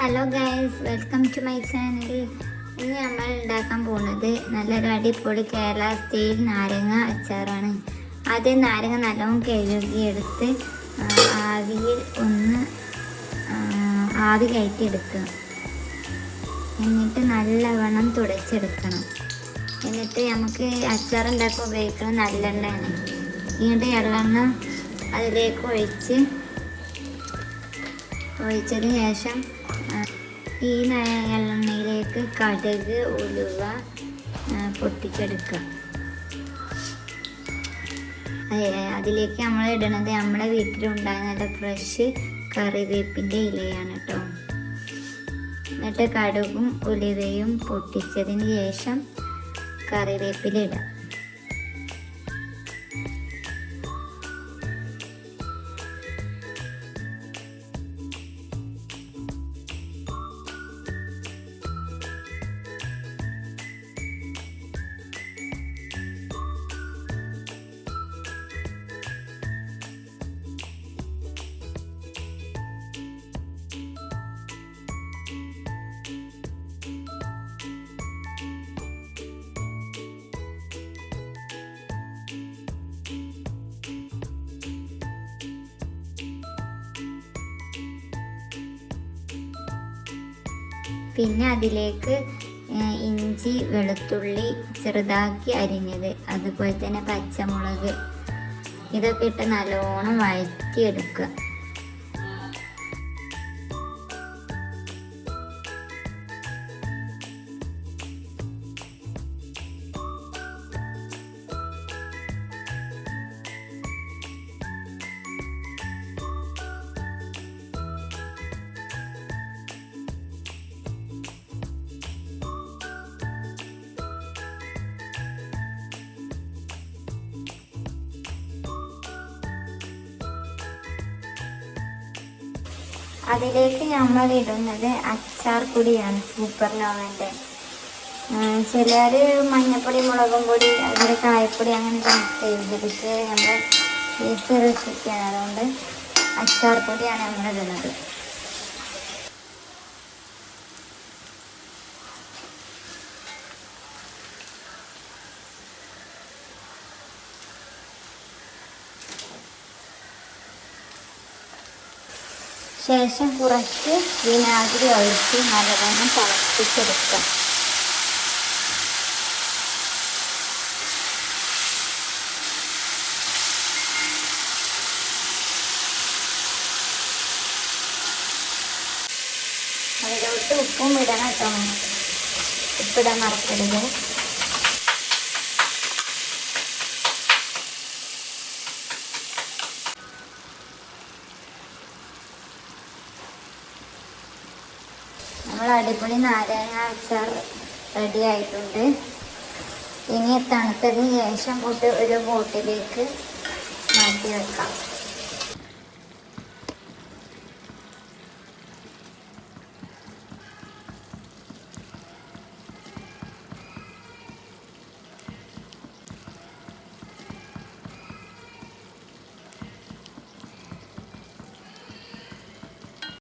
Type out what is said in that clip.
Hello guys, welcome to my channel. ഇന്ന് നമ്മൾ ഉണ്ടാക്കാൻ പോകുന്നത് നല്ലൊരു അടിപൊളി കേരള സ്റ്റൈൽ നാരങ്ങ അച്ചാറാണ്. ആദ്യം നാരങ്ങ നല്ലോണം കഴുകിയെടുത്ത് ആവിയിൽ ആവി കയറ്റിയെടുക്കുക. എന്നിട്ട് നല്ലവണ്ണം തുടച്ചെടുക്കണം. എന്നിട്ട് നമുക്ക് അച്ചാർ ഉണ്ടാക്കാൻ ഉപയോഗിക്കുന്നത് നല്ലെണ്ണയാണ്. ഇങ്ങോട്ട് എള്ളെണ്ണ അതിലേക്ക് ഒഴിച്ചതിന് ശേഷം ഈ എള്ളെണ്ണയിലേക്ക് കടുക്, ഉലുവ പൊട്ടിച്ചെടുക്കുക. അതിലേക്ക് നമ്മൾ ഇടണത് നമ്മുടെ വീട്ടിലുണ്ടാകുന്ന നല്ല ഫ്രഷ് കറിവേപ്പിൻ്റെ ഇലയാണ് കേട്ടോ. എന്നിട്ട് കടുകും ഉലുവയും പൊട്ടിച്ചതിന് ശേഷം കറിവേപ്പില ഇടാം. പിന്നെ അതിലേക്ക് ഇഞ്ചി, വെളുത്തുള്ളി ചെറുതാക്കി അരിഞ്ഞത്, അതുപോലെ തന്നെ പച്ചമുളക്, ഇതൊക്കെ ഇട്ട് നല്ലോണം വഴറ്റിയെടുക്കുക. അതിലേക്ക് നമ്മൾ ഇടുന്നത് അച്ചാർ പൊടിയാണ്, സൂപ്പർ നോവൻ്റെ. ചിലർ മഞ്ഞപ്പൊടി, മുളകും പൊടി, അതുപോലെ കായപ്പൊടി അങ്ങനെ മിക്സ് ചെയ്ത്. പക്ഷേ നമ്മൾ ഈസി റെസിപ്പിയാണ്, അതുകൊണ്ട് അച്ചാർ പൊടിയാണ് നമ്മൾ ഇടുന്നത്. ശേഷം കുറച്ച് വിനാഗിരി ഒഴിച്ച് നല്ലവണ്ണം തിളപ്പിച്ചെടുക്കുക. അതിലോട്ട് ഉപ്പും ഇടണം കേട്ടോ, ഉപ്പിടാൻ മറക്കരുത്. നമ്മൾ അടിപൊളി നാരങ്ങ അച്ചാർ റെഡി ആയിട്ടുണ്ട്. ഇനി തണുത്തതിന് ശേഷം ഒരു ബോട്ടിലേക്ക് മാറ്റി വെക്കാം.